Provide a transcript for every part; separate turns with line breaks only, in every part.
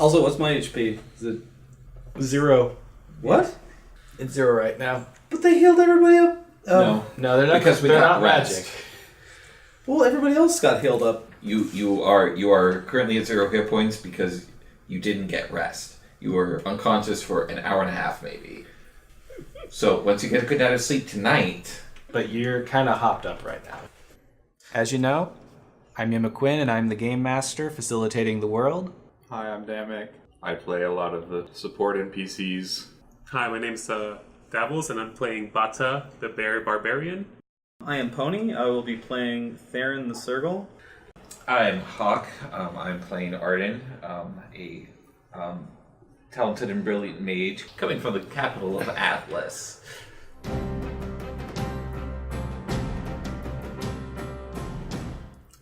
Also, what's my HP? Is it
0?
what?
It's 0 right now.
But they healed everybody up.
No,
they're not
because we
they're
got
not
rest.
magic.
Well, everybody else got healed up.
You are currently at 0 hit points because you didn't get rest. You were unconscious for an hour and a half, maybe. So once you get a good night of sleep tonight...
But you're kind of hopped up right now. As you know, I'm Ian McQuinn, and I'm the Game Master facilitating the world.
Hi, I'm Damek. I play a lot of the support NPCs.
Hi, my name's Davos, and I'm playing Bata, the Bear Barbarian.
I am Pony. I will be playing Therrin the Sergal.
I'm Hawk. I'm playing Arden, a talented and brilliant mage coming from the capital of Atlas.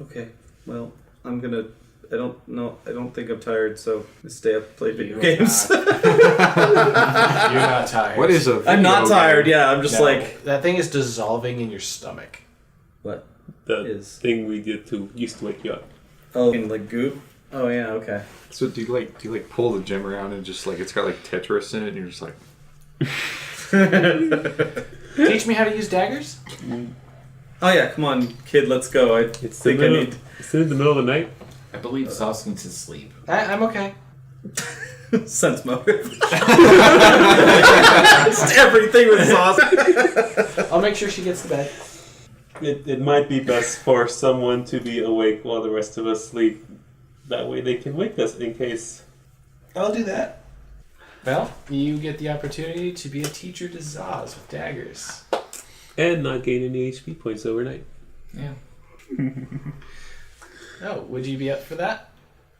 Okay, well, I'm gonna... I don't think I'm tired, so I stay up and play video games.
You're not tired.
What is a video
I'm not tired,
game?
yeah, I'm just like...
That thing is dissolving in your stomach.
What?
The
Is-
thing we did to used to wake you up.
Oh, in like goop? Oh, yeah, okay.
So do you pull the gem around and just like it's got like Tetris in it and you're just like
Teach me how to use daggers?
Oh, yeah, come on, kid, let's go.
It's in the middle of the night.
I believe Zaus needs to sleep.
I'm okay.
Sense motive. Just everything with sauce.
I'll make sure she gets to bed.
It might be best for someone to be awake while the rest of us sleep. That way they can wake us in case...
I'll do that. Well, you get the opportunity to be a teacher to Zaus with daggers.
And not gain any HP points overnight.
Yeah.
Oh, would you be up for that?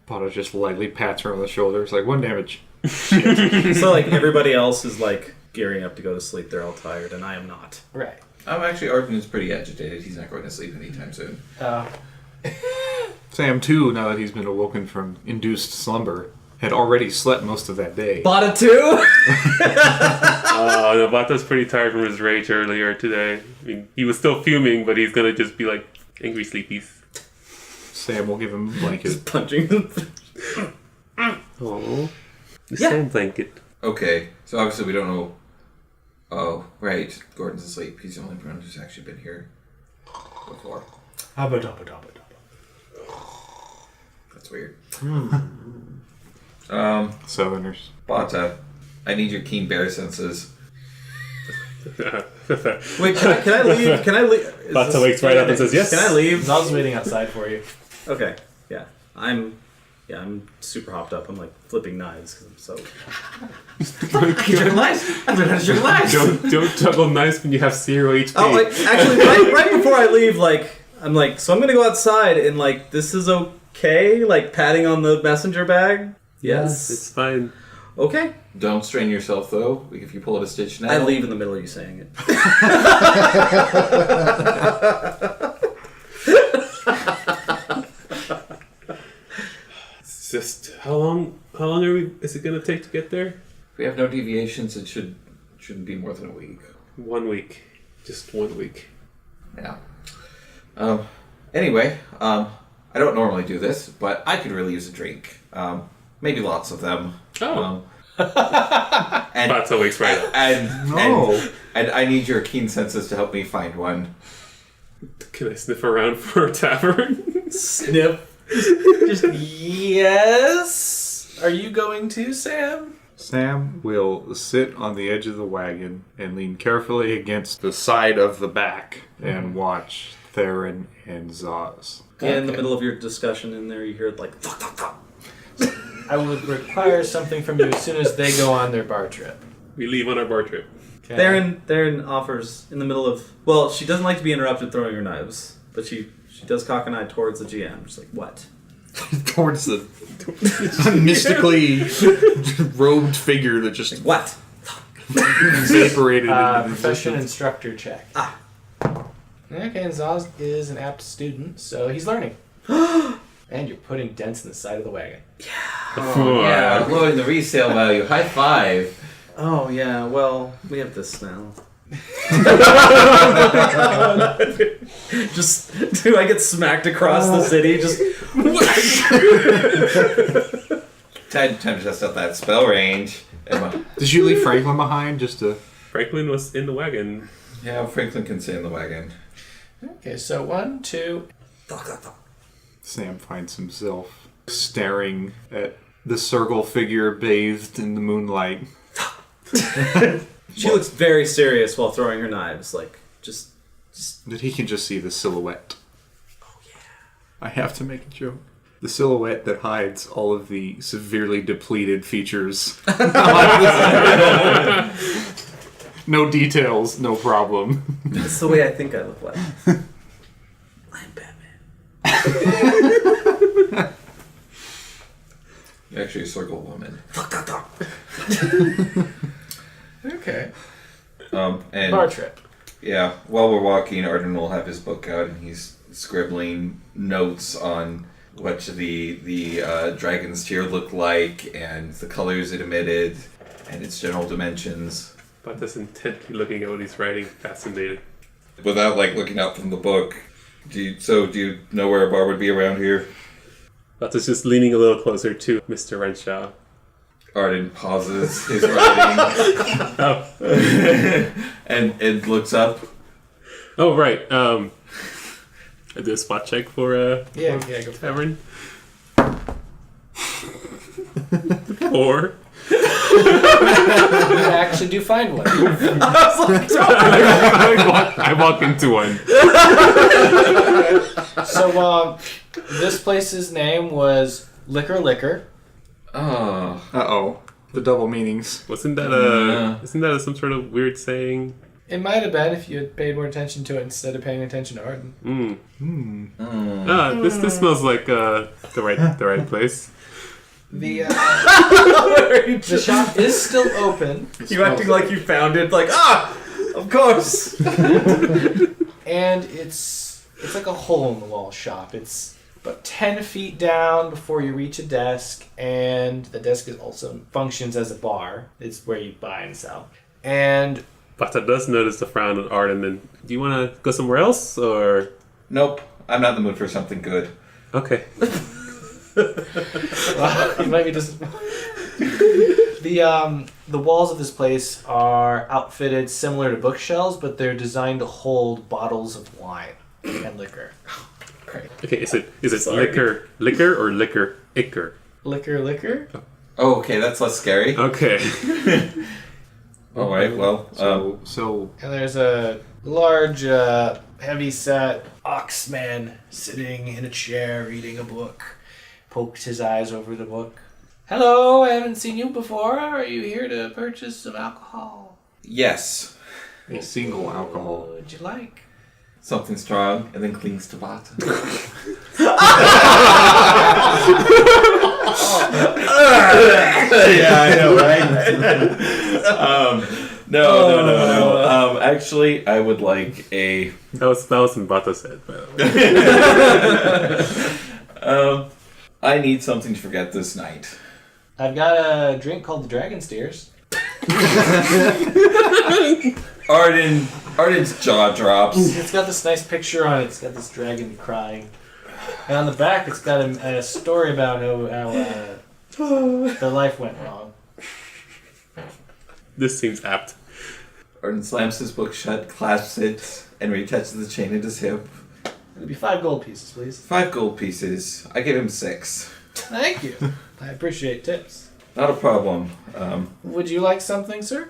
Potter just lightly pats her on the shoulder. It's like 1 damage.
So, like, everybody else is, like, gearing up to go to sleep. They're all tired, and I am not.
Right.
Actually, Arden is pretty agitated. He's not going to sleep anytime soon.
Sam too, now that he's been awoken from induced slumber, had already slept most of that day.
Bata 2?
No, Bata's pretty tired from his rage earlier today. I mean, he was still fuming, but he's gonna just be like angry sleepies.
Sam will give him a blanket.
Just punching them.
Oh, the
Yeah.
sand blanket.
Okay, so obviously we don't know... Oh, right. Gordon's asleep. He's the only one who's actually been here before. That's weird.
Southerners.
Bata, I need your keen bear senses.
Wait, can I leave? Can I leave?
Bata wakes right up and says, yes.
Can I leave?
Zaus waiting outside for you.
Okay, yeah. I'm super hopped up. I'm like flipping knives because I'm so... Your knives? I'm learning how to shoot knives!
Don't juggle knives when you have 0 HP.
Oh, like, actually, right before I leave, like, I'm like, so I'm gonna go outside and, like, this is okay? Like, patting on the messenger bag? Yes.
It's fine.
Okay.
Don't strain yourself, though. If you pull out a stitch now...
I leave in the middle of you saying it.
It's just, how long is it going to take to get there?
If we have no deviations, it shouldn't be more than a week.
1 week. Just 1 week.
Yeah. Anyway, I don't normally do this, but I could really use a drink. Maybe lots of them.
Oh.
And
Bata wakes right up.
and I need your keen senses to help me find one.
Can I sniff around for a tavern?
Sniff.
Just yes. Are you going to, Sam?
Sam will sit on the edge of the wagon and lean carefully against the side of the back and watch Therrin and Zaus.
In the middle of your discussion in there, you hear like, thunk, thunk, thunk.
I would require something from you as soon as they go on their bar trip.
We leave on our bar trip.
Okay.
Therrin offers in the middle of... Well, she doesn't like to be interrupted throwing her knives, but she does cock an eye towards the GM. She's like, what?
Towards the mystically robed figure that just
What?
evaporated into
Profession
existence.
instructor check. Okay, and Zaus is an apt student, so he's learning. And you're putting dents in the side of the wagon.
Yeah, lowering the resale value. High five.
Oh, yeah, well, we have this now. Just, do I get smacked across the city? Just...
Time to test out that spell range.
Did you leave Franklin behind just to...
Franklin was in the wagon.
Yeah, Franklin can stay in the wagon.
Okay, so 1, 2.
Sam finds himself staring at the circle figure bathed in the moonlight.
She looks very serious while throwing her knives, like, just...
But he can just see the silhouette. Oh, yeah. I have to make a joke. The silhouette that hides all of the severely depleted features. No details, no problem.
That's the way I think I look like. I'm Batman.
You're actually a circle woman.
Okay.
And
Bar trip.
yeah, while we're walking, Arden will have his book out and he's scribbling notes on what the dragon's tear looked like and the colors it emitted and its general dimensions.
But just intently looking at what he's writing, fascinated.
Without looking up from the book, do you know where a bar would be around here?
But is just leaning a little closer to Mr. Renshaw.
Arden pauses his writing and looks up.
Oh, right. I do a spot check for
Yeah, go for it.
Therrin. 4.
You actually do find one.
I walk into one.
So, this place's name was Liquor.
Oh.
Uh-oh. The double meanings.
Wasn't that
Yeah.
Isn't that some sort of weird saying?
It might have been if you had paid more attention to it instead of paying attention to Arden.
This smells like the right place.
The shop is still open,
You acting like you found it, like, of course!
and it's like a hole-in-the-wall shop. It's about 10 feet down before you reach a desk, and the desk is also functions as a bar. It's where you buy and sell. And
Bata does notice the frown on Arden. And do you want to go somewhere else, or?
Nope. I'm not in the mood for something good.
Okay.
you might be just the walls of this place are outfitted similar to bookshelves, but they're designed to hold bottles of wine and liquor.
Great.
Okay. Is it
Sorry.
liquor or liquor?
Liquor.
Oh, okay, that's less scary.
Okay.
All right, well,
So
And there's a large, heavy-set oxman sitting in a chair reading a book. Poked his eyes over the book. Hello, I haven't seen you before. Are you here to purchase some alcohol?
yes,
a single alcohol.
What would you like?
something strong, and then clings to Bata. Yeah, I know, right? No. Actually, I would like a.
That was in Bata's head, by the way.
I need something to forget this night.
I've got a drink called the Dragon Steers.
Arden's jaw drops.
It's got this nice picture on it. It's got this dragon crying. And on the back, it's got a story about how their life went wrong.
This seems apt.
Arden slams his book shut, clasps it, and reattaches the chain at his hip.
It'll be 5 gold pieces, please.
5 gold pieces. I give him 6.
Thank you. I appreciate tips.
Not a problem.
Would you like something, sir?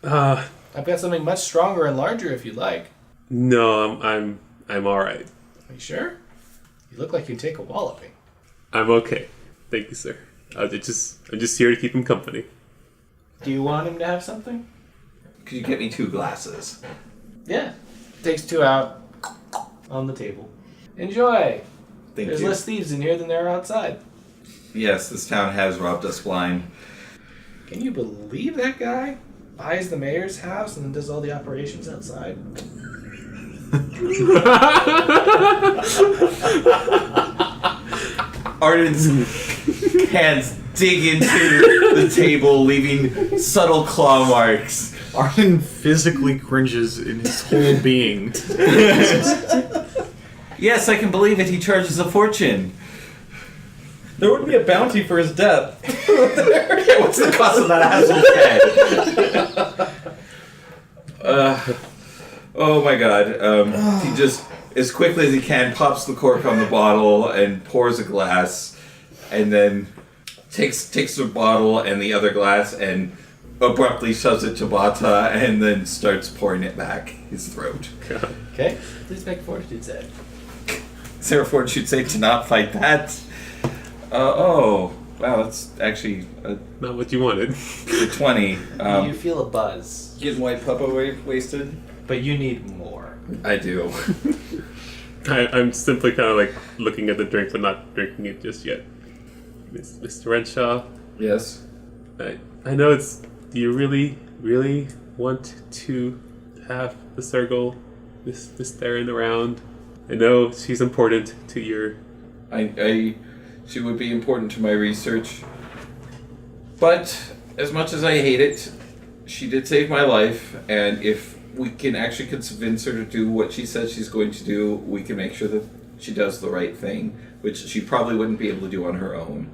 Uh,
I've got something much stronger and larger if you'd like.
no, I'm all right.
Are you sure? You look like you'd take a walloping.
I'm okay. Thank you, sir. I'm just here to keep him company.
Do you want him to have something?
Could you get me 2 glasses?
Yeah. Takes 2 out on the table. Enjoy.
Thank
There's
you.
less thieves in here than there are outside.
Yes, this town has robbed us blind.
Can you believe that guy buys the mayor's house and then does all the operations outside?
Arden's hands dig into the table, leaving subtle claw marks.
Arden physically cringes in his whole being.
Yes, I can believe it. He charges a fortune.
There would be a bounty for his death.
Yeah, what's the cost of that asshole's head? Oh my god. He just, as quickly as he can, pops the cork on the bottle and pours a glass, and then takes the bottle and the other glass and abruptly shoves it to Bata, and then starts pouring it back his throat.
Okay. Please make a fortitude save.
Is there a fortitude save to not fight that? Oh, wow, that's actually a
Not what you wanted.
20.
You feel a buzz,
Getting white puppa wasted.
but you need more.
I do.
I'm simply kind of like looking at the drink, but not drinking it just yet. Mr. Renshaw,
Yes.
I know it's. Do you really, really want to have the Circle, Miss Therrin around? I know she's important to your.
She would be important to my research. But as much as I hate it, she did save my life, and if we can actually convince her to do what she says she's going to do, we can make sure that she does the right thing, which she probably wouldn't be able to do on her own.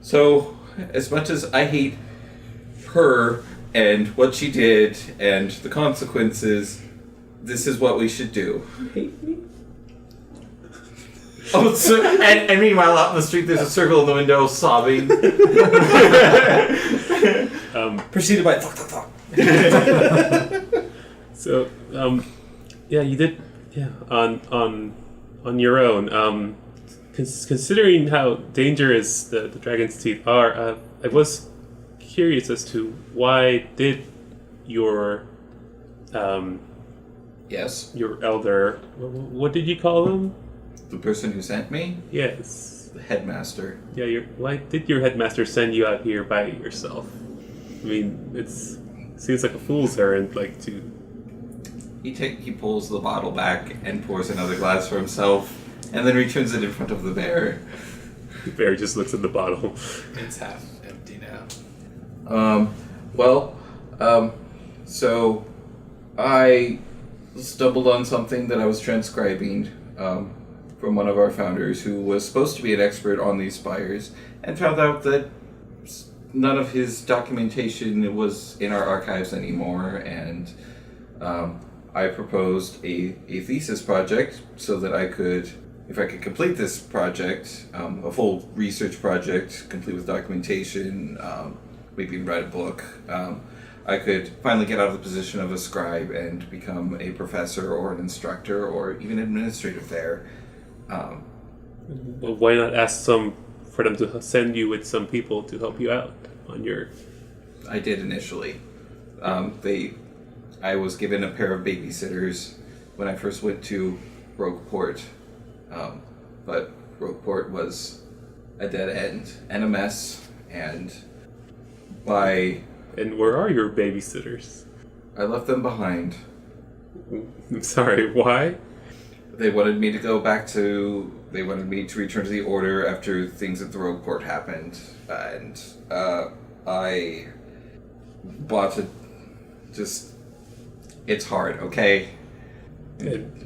So, as much as I hate her and what she did and the consequences, this is what we should do. You hate me? Oh, so, and meanwhile, out in the street, there's a circle in the window sobbing.
Preceded by thok, thok, thok.
So, yeah, you did, yeah, on your own. Considering how dangerous the dragon's teeth are, I was curious as to why did your
Yes,
your elder, what did you call him?
the person who sent me,
Yes,
the headmaster.
yeah. Why did your headmaster send you out here by yourself? I mean, seems like a fool's errand, like to.
He pulls the bottle back and pours another glass for himself, and then returns it in front of the bear.
The bear just looks at the bottle.
It's half empty now.
So I stumbled on something that I was transcribing from one of our founders who was supposed to be an expert on these spires, and found out that none of his documentation was in our archives anymore, and I proposed a thesis project so that I could, if I could complete this project, a full research project, complete with documentation, maybe even write a book, I could finally get out of the position of a scribe and become a professor or an instructor or even administrative there.
Well, why not ask for them to send you with some people to help you out on your.
I did initially. I was given a pair of babysitters when I first went to Rogueport, but Rogueport was a dead end and a mess, and
And where are your babysitters?
I left them behind.
I'm sorry, why?
They wanted me to return to the Order after things at the Rogueport happened, and I bought it. It's hard, okay?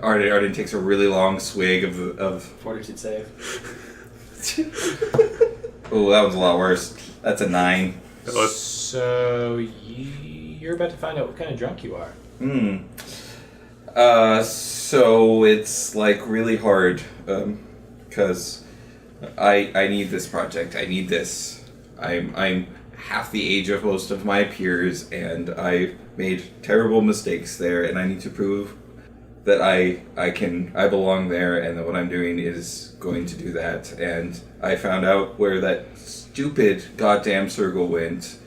Arden takes a really long swig of
Fortitude save.
Oh, that was a lot worse. That's a 9.
So you're about to find out what kind of drunk you are.
So it's like really hard, because I need this project. I need this. I'm half the age of most of my peers, and I've made terrible mistakes there, and I need to prove that I belong there, and that what I'm doing is going to do that. And I found out where that stupid goddamn circle went,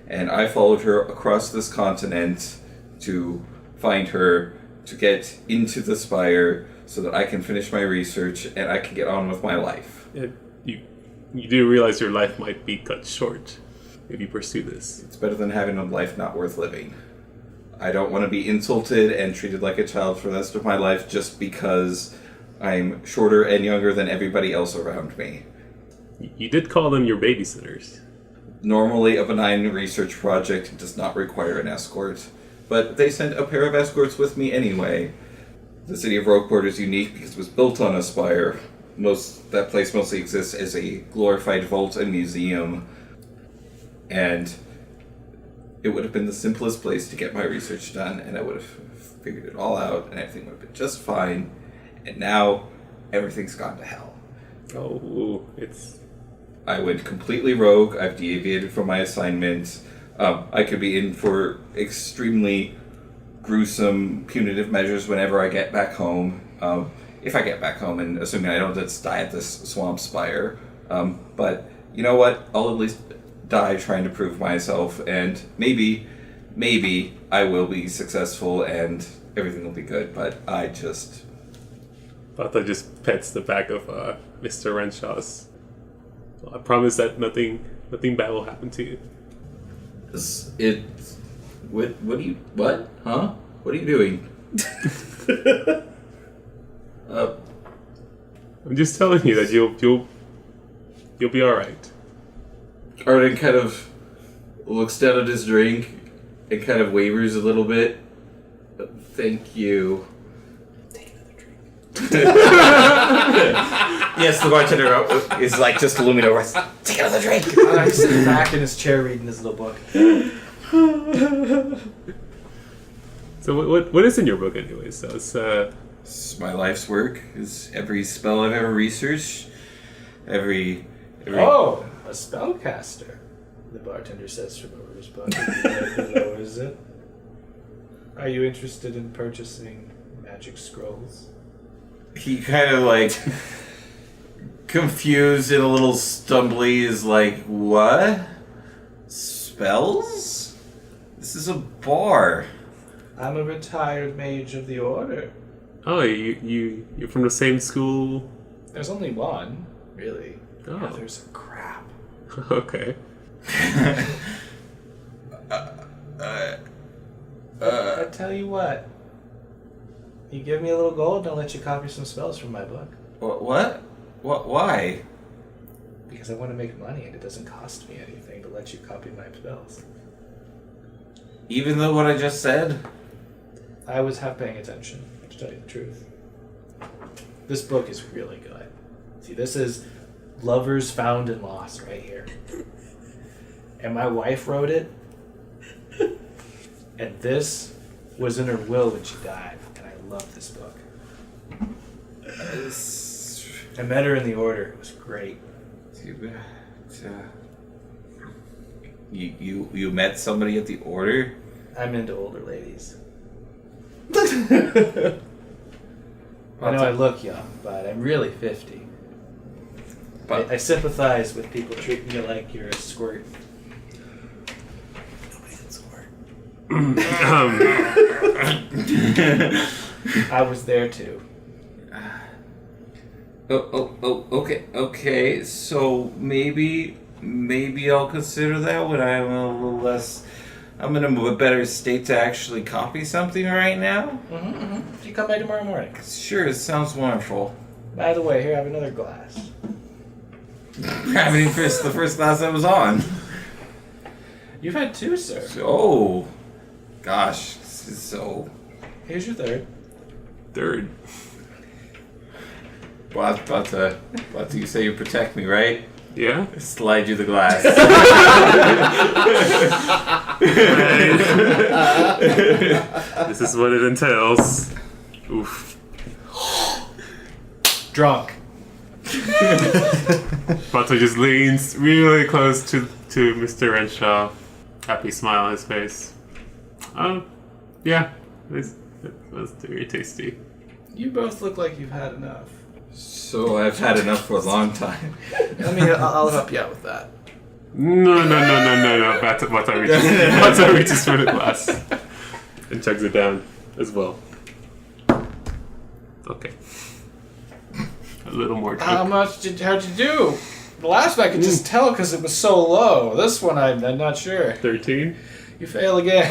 and I followed her across this continent to find her, to get into the spire so that I can finish my research and I can get on with my life.
You do realize your life might be cut short if you pursue this.
It's better than having a life not worth living. I don't want to be insulted and treated like a child for the rest of my life just because I'm shorter and younger than everybody else around me.
You did call them your babysitters.
Normally, a benign research project does not require an escort, but they sent a pair of escorts with me anyway. The city of Rogueport is unique because it was built on a spire, that place mostly exists as a glorified vault and museum, and it would have been the simplest place to get my research done, and I would have figured it all out, and everything would have been just fine. And now everything's gone to hell.
Oh, it's...
I went completely rogue. I've deviated from my assignment. I could be in for extremely gruesome, punitive measures whenever I get back home. If I get back home, and assuming I don't just die at this swamp spire. But you know what? I'll at least die trying to prove myself, and maybe I will be successful and everything will be good. But I just...
Bata just pets the back of Mr. Renshaw's. I promise that nothing bad will happen to you.
What? Huh? What are you doing?
I'm just telling you that you'll be all right.
Arden kind of looks down at his drink and kind of wavers a little bit. Thank you. Take another drink. Yes, the bartender is like just looming over us. Take another drink.
He's sitting back in his chair reading his little book.
So
what is in your book anyway? So
it's my life's work. Is every spell I've ever researched. Every
Oh, a spellcaster. The bartender says from over his book. He lowers it. Are you interested in purchasing magic scrolls?
He kind of like confused and a little stumbly is like, what? Spells? This is a bar.
I'm a retired mage of the order.
oh, you're from the same school.
There's only one, really.
Oh.
The others are crap.
Okay.
I tell you what. You give me a little gold and I'll let you copy some spells from my book.
What? Why?
Because I want to make money and it doesn't cost me anything to let you copy my spells.
Even though what I just said?
I was half paying attention, to tell you the truth. This book is really good. See, this is Lovers Found and Lost right here. And my wife wrote it. And this was in her will when she died. And I love this book. I met her in the order. It was great.
You met somebody at the order?
I'm into older ladies. I know I look young, but I'm really 50.
But
I sympathize with people treating you like you're a squirt. Nobody can squirt. I was there too.
Okay. So maybe I'll consider that when I'm a little less. I'm in a better state to actually copy something right now.
You come by tomorrow morning.
Sure, it sounds wonderful.
By the way, here, have another glass.
I mean, it's the first class I was on.
You've had two, sir.
Oh, gosh, this is so.
Here's your third.
Third.
But you say you protect me, right?
Yeah.
Slide you the glass.
This is what it entails. Oof.
Drunk.
Bata just leans really close to Mr. Renshaw. Happy smile on his face. Yeah. It was very tasty.
You both look like you've had enough.
So I've had enough for a long time.
I'll help you out with that.
No. Bata reaches for the glass and chugs it down as well. Okay. A little more drink.
How'd you do? The last one I could just tell because it was so low. This one I'm not sure.
13?
You fail again.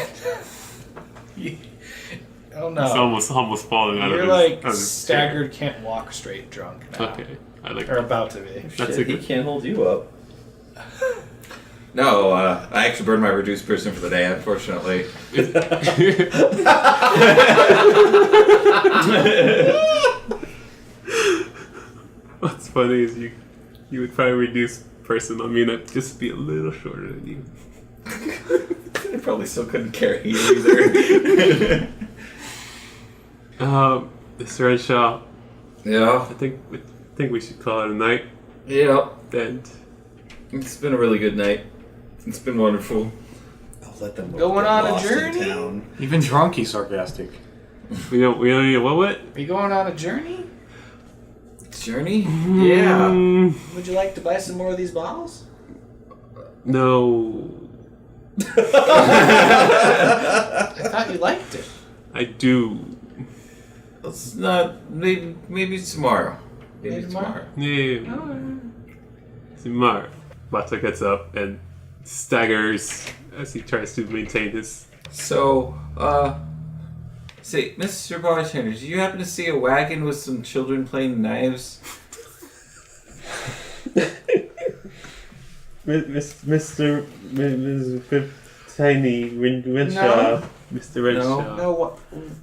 Oh no.
It's almost falling out
You're
of his
like
out of his
staggered, can't walk straight drunk now.
Okay. I like
Or
that.
about to be.
That's
Shit,
a
he
good.
can't hold you up.
No, I actually burned my reduced person for the day, unfortunately.
funny is you would probably reduce person on me and I'd just be a little shorter than you.
I probably still couldn't carry you either.
Mr. Renshaw,
Yeah.
I think we should call it a night.
Yeah.
And
It's been a really good night. It's been wonderful.
I'll let them
Going
get
on a
lost in
journey?
town.
Even drunk, he's sarcastic.
we don't need a what?
Are you going on a journey?
Journey?
Yeah.
Mm,
Would you like to buy some more of these bottles?
no.
I thought you liked it.
I do.
Let's not. Maybe tomorrow.
Maybe tomorrow.
Yeah. Tomorrow. Bata gets up and staggers as he tries to maintain his.
So, say, Mr. Bartender, do you happen to see a wagon with some children playing knives?
Mr. Tiny Renshaw. Mr. Renshaw.
No, what?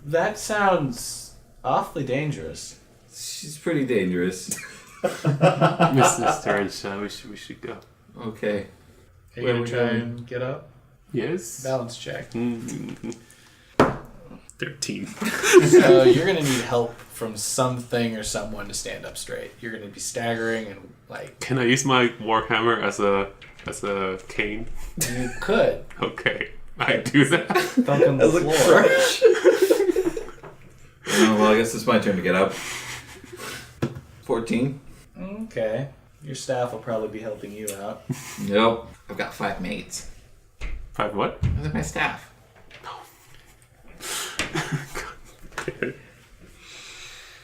That sounds awfully dangerous.
She's pretty dangerous.
Mr. Renshaw, we should go.
Okay.
Are you
Where
gonna
we
try
going?
and get up?
Yes.
Balance check.
13.
So you're gonna need help from something or someone to stand up straight. You're gonna be staggering and like
Can I use my warhammer as a cane?
you could
Okay, I do that.
thunk on the
As a
floor.
crutch.
Oh, well, I guess it's my turn to get up. 14.
Okay, your staff will probably be helping you out.
Yep. I've got 5 mates.
5 what?
Those are my staff.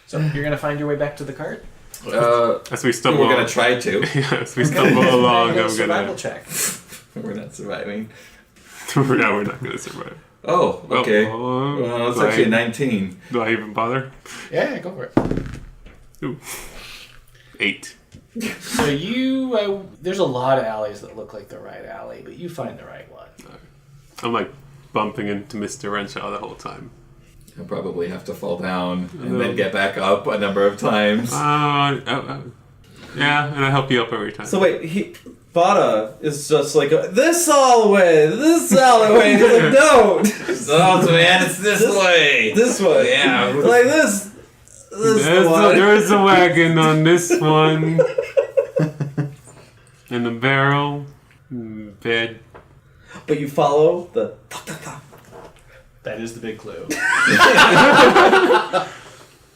So you're gonna find your way back to the cart.
As we stumble,
We're gonna try to.
as we stumble along,
Make a
I'm
survival
gonna.
check.
We're not surviving.
Now we're not gonna survive.
Oh, okay.
Oh,
Well, it's
do
actually a
I,
19.
do I even bother?
Yeah, go for it.
Ooh. 8.
So you, there's a lot of alleys that look like the right alley, but you find the right one.
I'm like bumping into Mr. Renshaw the whole time.
I'll probably have to fall down and then get back up a number of times.
Yeah, and I help you up every time.
So wait, Bata is just like, this alleyway, this alleyway. He's like, no,
Oh, man, it's this way.
this way.
Yeah.
Like this.
There's a wagon on this one. And a barrel. Bed.
But you follow the thunk, thunk, thunk.
That is the big clue.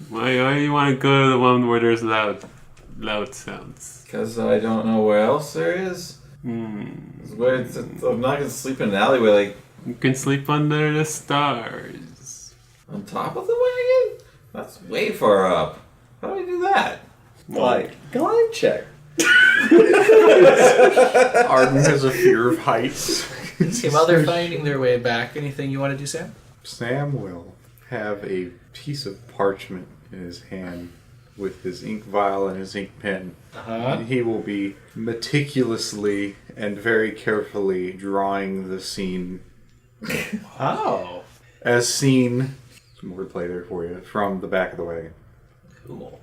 Why do you want to go to the one where there's loud sounds?
Because I don't know where else there is. It's where I'm not going to sleep in an alleyway like
You can sleep under the stars.
on top of the wagon? That's way far up. How do we do that?
Like, climb check.
Arden has a fear of heights.
Okay, while they're finding their way back, anything you want to do, Sam?
Sam will have a piece of parchment in his hand with his ink vial and his ink pen. And he will be meticulously and very carefully drawing the scene
Oh,
as seen, some wordplay there for you, from the back of the wagon.
cool.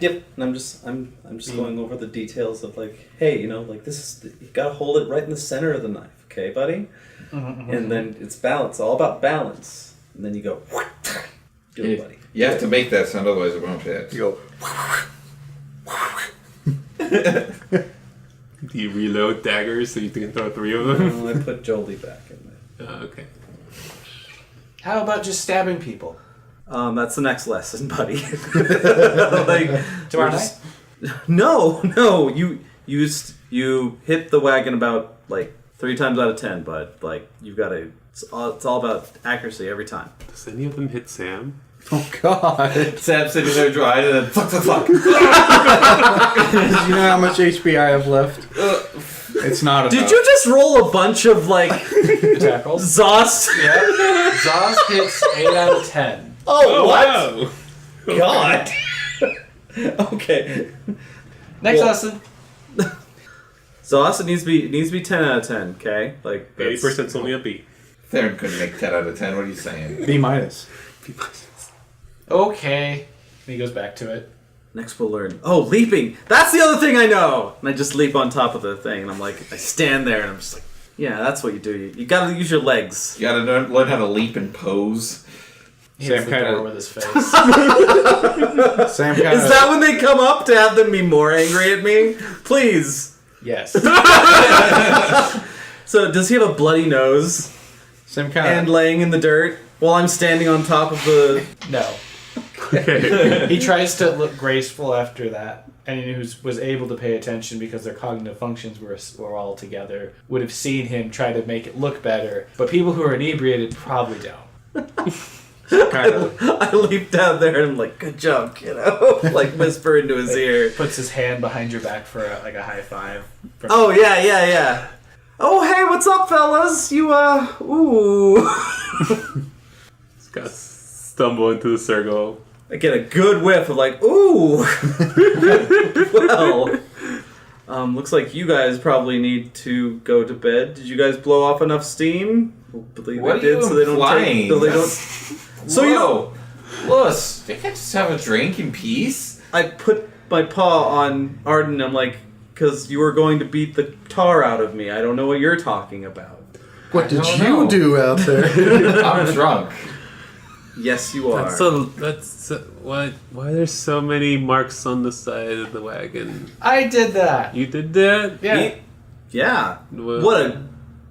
Yep, and I'm just going over the details of like, hey, you know, like this is you gotta hold it right in the center of the knife, okay, buddy? And then it's balance, all about balance. And then you go, do it, buddy.
You have to make that sound, otherwise it won't fit.
You go,
Do you reload daggers so you can throw 3 of them?
I put Jolie back in there.
Okay.
How about just stabbing people?
That's the next lesson, buddy. Like
Tomorrow
we're just- No, you hit the wagon about like 3 times out of 10, but like you've got to. It's all about accuracy every time.
Does any of them hit Sam?
oh God.
Sam's sitting there drying and then fuck.
Do you know how much HP I have left? It's not enough.
Did you just roll a bunch of like
Tackles?
Zaus?
Yeah. Zaus hits 8 out of 10.
Oh, what?
Wow.
God. Okay.
Next
Well-
lesson.
Zaus needs to be 10 out of 10. Okay, like that's-
80%'s only a B.
Theron couldn't make 10 out of 10. What are you saying?
B minus.
Okay. And he goes back to it.
Next we'll learn. Oh, leaping! That's the other thing I know! And I just leap on top of the thing, and I'm like, I stand there, and I'm just like, yeah, that's what you do. You gotta use your legs.
You gotta learn how to leap and pose.
He hits the
kinda-
door with his face.
Sam kind
Is that when they come up to have them be more angry at me? Please.
Yes.
So, does he have a bloody nose
Sam kind
and
of
laying in the dirt while I'm standing on top of the...
No.
Okay.
He tries to look graceful after that, and he was able to pay attention because their cognitive functions were all together. Would have seen him try to make it look better, but people who are inebriated probably don't.
kind of
I leap down there and I'm like, good job, kiddo. Like whisper into his ear.
Puts his hand behind your back for a high five.
Oh, yeah. Oh, hey, what's up, fellas? You, ooh.
Just gotta stumble into the circle.
I get a good whiff of like, ooh. Well, looks like you guys probably need to go to bed. Did you guys blow off enough steam? Hopefully
What
they
are
did,
you
so they don't
implying?
So you
Whoa. Louis, they can't just have a drink in peace.
I put my paw on Arden. I'm like, because you were going to beat the tar out of me. I don't know what you're talking about.
What did
don't
you
know.
do out there?
I'm drunk.
Yes, you are.
Why there's so many marks on the side of the wagon?
I did that.
You did that?
Yeah.
Yeah.
Well,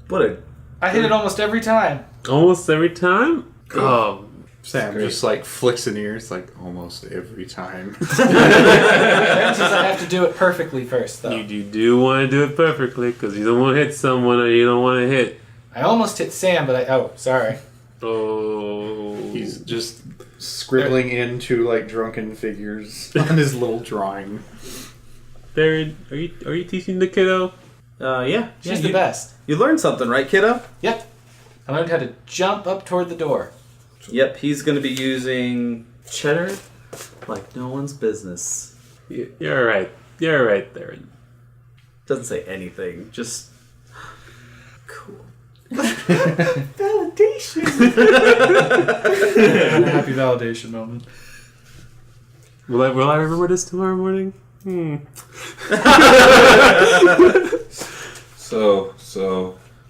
What a.
I hit it almost every time.
almost every time? Oh,
Sam just like flicks an ear. It's like almost every time.
That says I have to do it perfectly first, though.
you do want to do it perfectly because you don't want to hit someone or you don't want to hit.
I almost hit Sam, but sorry.
Oh.
He's just scribbling into like drunken figures on his little drawing.
Therrin, are you teaching the kiddo?
Yeah.
She's the best.
You learned something, right, kiddo?
Yep. I learned how to jump up toward the door.
Yep, he's going to be using cheddar like no one's business.
You're right. You're right, Therrin.
Doesn't say anything, just... Cool.
Validation. Happy validation moment.
Will I remember this tomorrow morning?
So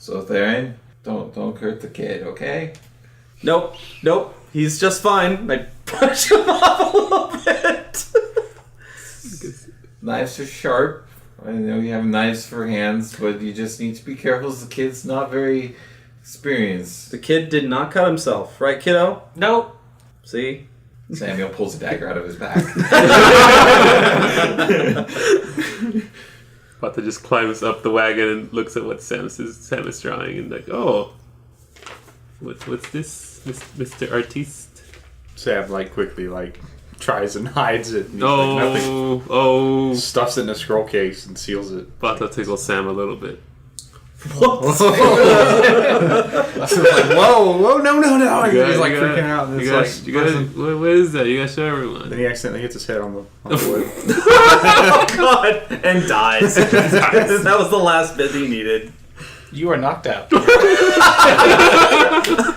Therrin, don't hurt the kid, okay?
Nope, he's just fine. I push him off a little bit.
Knives are sharp. I know you have knives for hands, but you just need to be careful as the kid's not very experienced.
The kid did not cut himself, right, kiddo?
Nope.
See?
Samuel pulls a dagger out of his back.
Bata just climbs up the wagon and looks at what Sam is drawing and like, oh, what's this, Mr. Artiste?
Sam like quickly like tries and hides it. And he's like, nothing.
Oh,
Stuffs it in a scroll case and seals it.
Bata tickles Sam a little bit.
What?
So it's like, whoa, no! He's like freaking out. And it's
What is that? You gotta show everyone.
Then he accidentally hits his head on the wood.
Oh, God! And dies. That was the last bit he needed.
You are knocked out.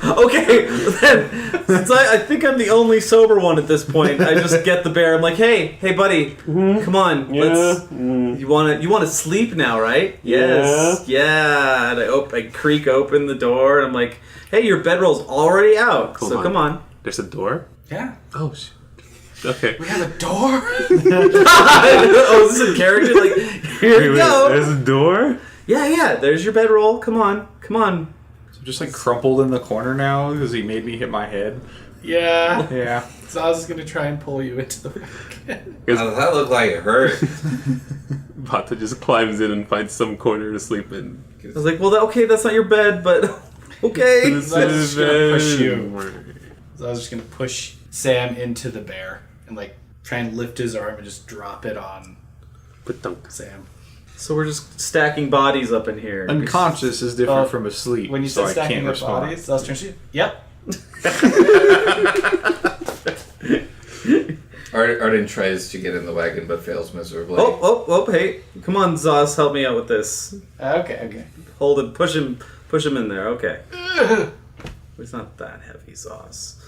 Okay, then, since I think I'm the only sober one at this point, I just get the bear. I'm like, hey, buddy, come on, let's. You want to sleep now, right? Yes, yeah. And I creak open the door, and I'm like, hey, your bedroll's already out, so come on.
There's a door?
Yeah.
Oh, shit. Okay.
We have a door?
Oh, is this a character? Like, here you go.
There's a door?
Yeah, there's your bedroll. Come on.
So just like crumpled in the corner now because he made me hit my head.
Yeah.
Yeah.
Zaus is going to try and pull you into the wagon.
How does that look like it hurt?
Bata just climbs in and finds some corner to sleep in.
I was like, well, okay, that's not your bed, but okay.
Zaus is going to push you. Zaus is just going to push Sam into the bear and like try and lift his arm and just drop it on Sam.
So we're just stacking bodies up in here.
Unconscious is different from asleep.
When you
so
said
I
stacking
can't
up
respond.
bodies, Zaus turns to you. Yep.
Arden tries to get in the wagon but fails miserably.
Oh, hey. Come on, Zaus, help me out with this.
Okay.
Hold it, push him in there, okay. It's not that heavy, Zaus.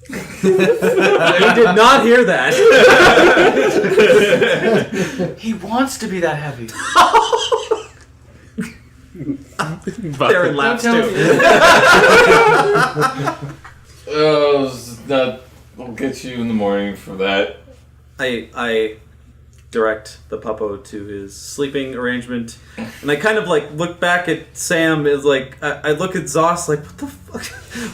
He did not hear that.
He wants to be that heavy.
Therrin laughs too.
I'll get you in the morning for that.
I direct the puppo to his sleeping arrangement, and I kind of like look back at Sam. Is like I look at Zaus like, what the fuck?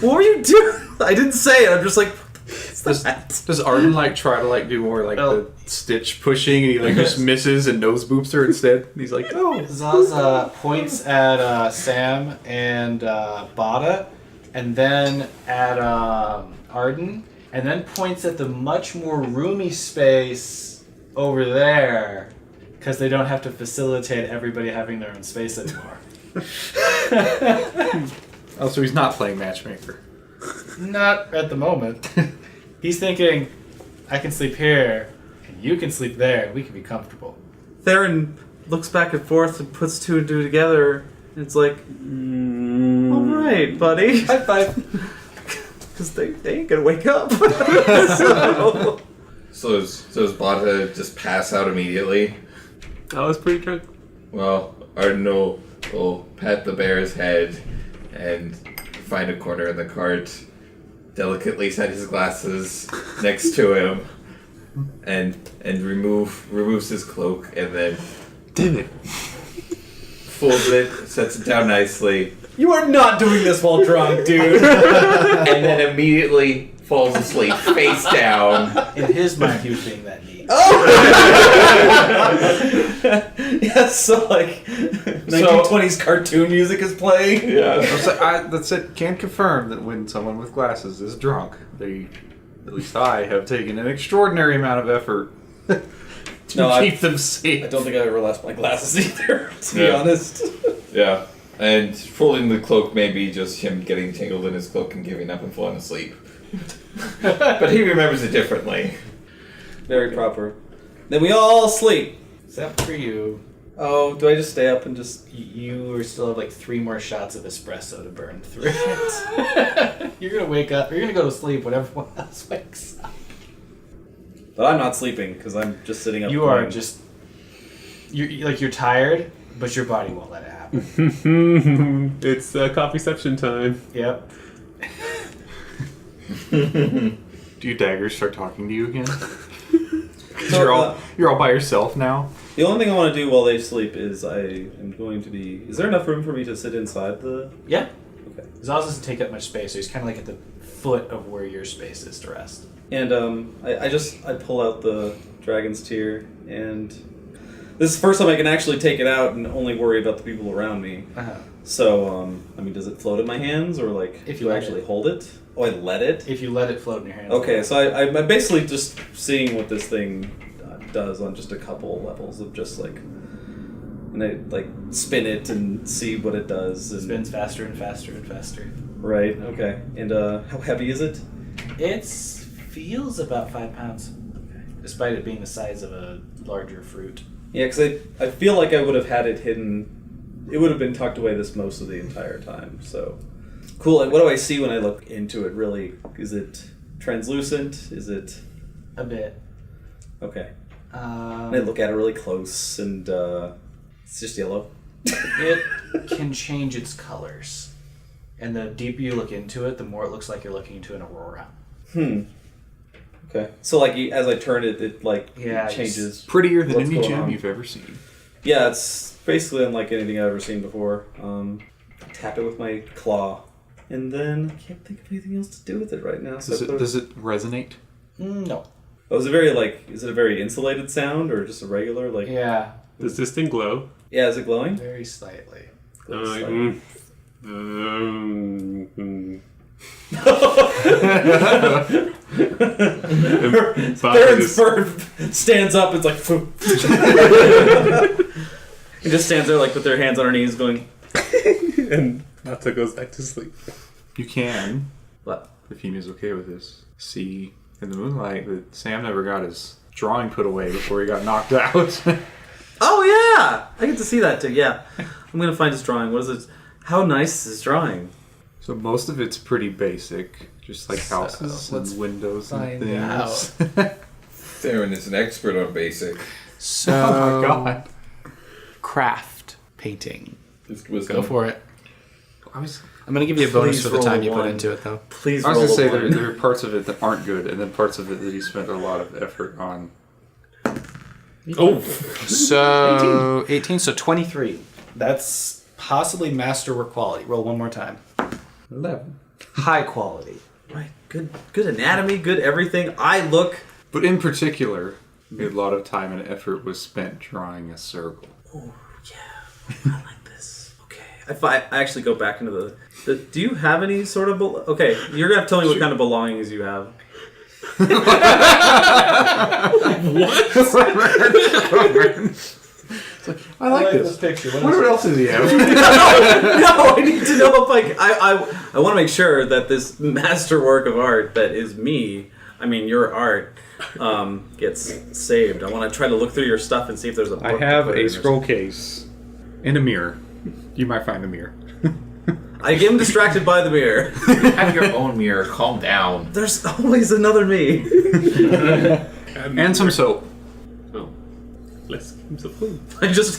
What were you doing? I didn't say it. I'm just like, what's that?
Does Arden like try to like do more like the stitch pushing, and he like just misses and nose boops her instead? And he's like, oh.
Zaza points at Sam and Bata, and then at Arden, and then points at the much more roomy space over there, because they don't have to facilitate everybody having their own space anymore.
Oh, so he's not playing matchmaker.
Not at the moment. He's thinking, I can sleep here, and you can sleep there, we can be comfortable.
Therrin looks back and forth and puts two and two together, and it's like, all right, buddy.
High five.
Because they ain't gonna wake up.
So does Bata just pass out immediately?
I was pretty drunk.
Well, Arden will pat the bear's head and find a corner in the cart, delicately set his glasses next to him, and removes his cloak, and then
Damn it.
folds it, sets it down nicely,
You are not doing this while drunk, dude.
and then immediately falls asleep face down.
In his mind, he was being that neat.
Yes, so like 1920s cartoon music is playing.
Yeah.
That's it. Can confirm that when someone with glasses is drunk, at least I have taken an extraordinary amount of effort to keep them safe.
I don't think I ever lost my glasses either, to be
Yeah.
honest.
Yeah. And folding the cloak may be just him getting tangled in his cloak and giving up and falling asleep. But he remembers it differently.
Very proper. Then we all sleep.
Except for you.
Oh, do I just stay up and just...
You still have like 3 more shots of espresso to burn through it. You're gonna wake up, you're gonna go to sleep when everyone else wakes up.
But I'm not sleeping, because I'm just sitting up.
You are just... You're tired, but your body won't let it happen.
It's coffeeception time.
Yep.
Do your daggers start talking to you again?
So,
you're all by yourself now.
the only thing I want to do while they sleep is I am going to be... Is there enough room for me to sit inside the...
Yeah.
Okay.
Zauz doesn't take up much space, so he's kind of like at the foot of where your space is to rest.
And I pull out the Dragon's Tear, and this is the first time I can actually take it out and only worry about the people around me.
Uh-huh.
So, I mean, does it float in my hands, or like,
If
do
you
I
let
actually
it.
hold it? Oh, I let it?
If you let it float in your hands.
Okay, so I'm basically just seeing what this thing does on just a couple levels of just like, and I like spin it and see what it does.
It
And,
spins faster and faster and faster.
Right. Okay. And how heavy is it?
It feels about 5 pounds, despite it being the size of a larger fruit.
Yeah, because I feel like I would have had it hidden. It would have been tucked away most of the entire time. So cool. Like, what do I see when I look into it? Really, is it translucent? Is it
A bit.
okay? And I look at it really close, and it's just yellow.
It can change its colors. And the deeper you look into it, the more it looks like you're looking into an aurora.
Okay. So like as I turn it, it like
Yeah,
changes.
Prettier than
What's
any
going
gem
on?
you've ever seen.
Yeah, it's basically unlike anything I've ever seen before. I tap it with my claw, and then I can't think of anything else to do with it right now. So
Does it resonate?
No.
Oh, is it a very insulated sound, or just a regular like?
Yeah.
Does this thing glow?
Yeah, is it glowing?
Very slightly.
Slightly. Therrin's bird stands up. It's like. He just stands there like with their hands on her knees, going.
And Bata goes back to sleep.
You can,
What?
if Yumi's okay with this, see in the moonlight that Sam never got his drawing put away before he got knocked out.
Oh yeah, I get to see that too. Yeah, I'm gonna find his drawing. What is it? How nice is his drawing?
So most of it's pretty basic. Just like houses
let's
and windows and
find
things.
out.
Therrin is an expert on basic.
So,
Oh my god.
craft painting.
Just wisdom.
Go for it.
I was
I'm going to give you a bonus
Please
for the
roll
time
a
you put
one.
into it, though.
Please
going
roll
to say
a one.
there are parts of it that aren't good, and then parts of it that he spent a lot of effort on.
Oh,
So 18, so 23. That's possibly masterwork quality. Roll one more time.
11.
High quality.
Right. Good anatomy, good everything. I look.
But in particular, a lot of time and effort was spent drawing a circle.
Oh, yeah. I like this. Okay. If I actually go back into the do you have any sort of... Okay, you're going to have to tell me what kind of belongings you have.
I like this.
picture.
What else does he have?
No, I need to know if I want to make sure that this masterwork of art that is me, I mean your art, gets saved. I want to try to look through your stuff and see if there's a book.
I have
to put in
a
or
scroll case and a mirror. You might find a mirror.
something. I get distracted by the mirror.
Have your own mirror. Calm down.
There's always another me.
And some soap.
oh, let's keep some food.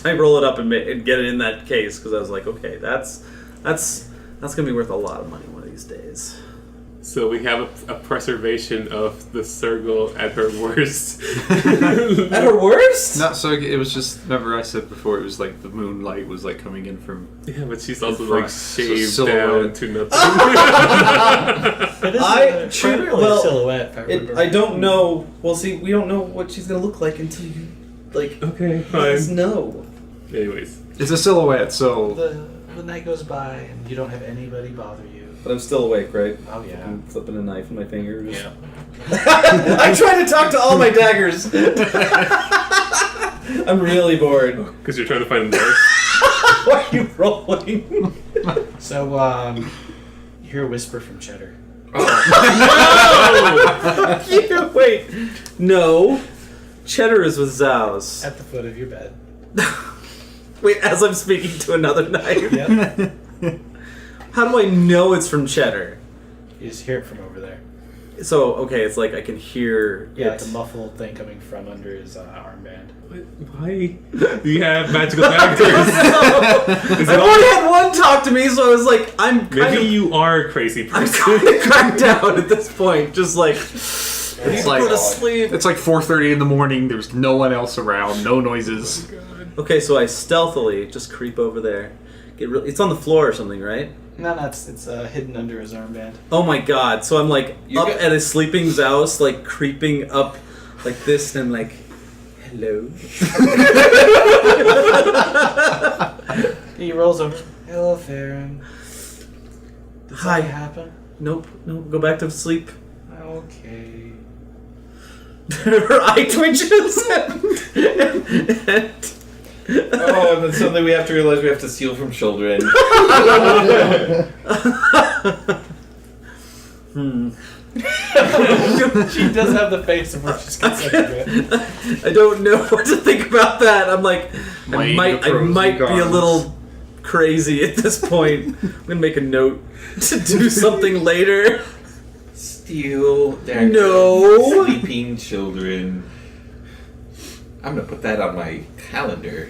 I roll it up and get it in that case because I was like, okay, that's gonna be worth a lot of money one of these days.
So we have a preservation of the circle at her worst.
At her worst?
Not so. It was just. Remember, I said before. It was like the moonlight was like coming in from.
Yeah, but she's also
front.
like
So
shaved
silhouette.
down to nothing.
It is
I
primarily
well,
silhouette. If I remember.
I don't know. Well, see, we don't know what she's gonna look like until you like
Okay,
let us
fine.
know.
Anyways,
It's a silhouette, so.
The night goes by and you don't have anybody bother you.
But I'm still awake, right?
Oh yeah.
I'm flipping a knife in my fingers.
Yeah.
I try to talk to all my daggers. I'm really bored.
because you're trying to find the nurse.
Why are you rolling?
So you hear a whisper from Cheddar.
Wait. No. Cheddar is with Zaus.
At the foot of your bed.
Wait, as I'm speaking to another knife.
Yep.
How do I know it's from Cheddar?
You just hear it from over there.
So, okay, it's like I can hear
Yeah,
it.
the muffled thing coming from under his armband.
Why do you have magical daggers? Is
I've
it
only had one talk to me, so I was like, I'm kind
Maybe
of...
you are a crazy
I'm
person.
kind of cracked out at this point. Just like...
It's like
go to sleep.
It's like 4:30 in the morning. There's no one else around. No noises.
Okay, so I stealthily just creep over there. It's on the floor or something, right?
No, it's hidden under his armband.
Oh my god. So I'm like
You
up
get-
at a sleeping Zaus, like creeping up like this, and I'm like, hello?
He rolls over. Hello, Therrin. Did
Hi.
something happen?
Nope, go back to sleep.
Okay.
Her eye twitches.
Oh, and then suddenly we have to realize we have to steal from children.
She does have the face of where she's considered.
I don't know what to think about that. I'm like, I
Weighing
might
the pros
be
and
a
cons.
little crazy at this point. I'm gonna make a note to do something later.
Steal daggers.
No.
Sleeping children. I'm gonna put that on my calendar.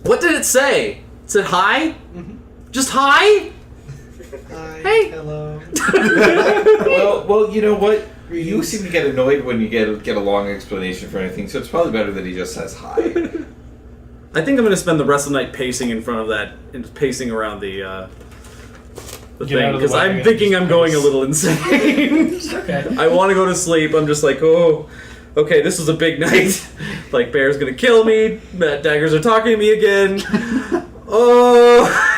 What did it say? It said hi? Just hi?
Hi.
Hey.
Hello.
Well, you know what? You seem to get annoyed when you get a long explanation for anything, so it's probably better that he just says hi.
I think I'm gonna spend the rest of the night pacing in front of that, and pacing around the
Get
thing,
out of the
because
way
I'm
and
thinking
just
I'm going a
pace.
little insane.
Okay.
I want to go to sleep. I'm just like, oh, okay, this was a big night. Like, Bear's gonna kill me. Daggers are talking to me again. Oh.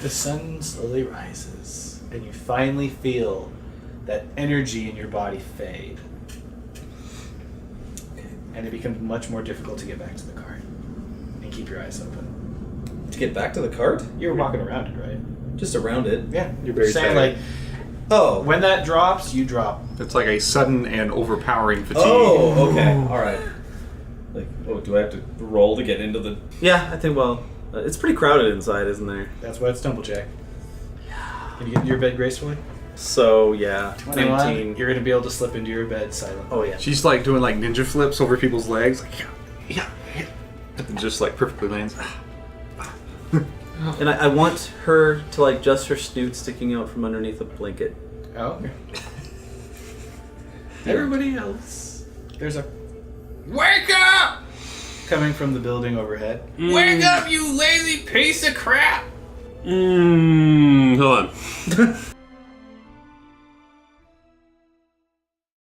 The sun slowly rises, and you finally feel that energy in your body fade. And it becomes much more difficult to get back to the cart and keep your eyes open.
To get back to the cart?
You're walking around it, right?
Just around it.
Yeah.
You're very
saying
tired.
like
Oh.
when that drops, you drop.
It's like a sudden and overpowering fatigue.
Oh, okay. All right. Like, oh, do I have to roll to get into the... Yeah, I think, well, it's pretty crowded inside, isn't there?
That's why it's stumble check. Can you get into your bed gracefully?
So yeah,
21.
19.
You're gonna be able to slip into your bed silently.
Oh yeah.
She's like doing like ninja flips over people's legs. Like, yeah. And just like perfectly lands.
And I want her to like just her snoot sticking out from underneath a blanket.
Oh, okay. Everybody else. There's a
Wake up!
coming from the building overhead.
Wake up, you lazy piece of crap!
Hold on.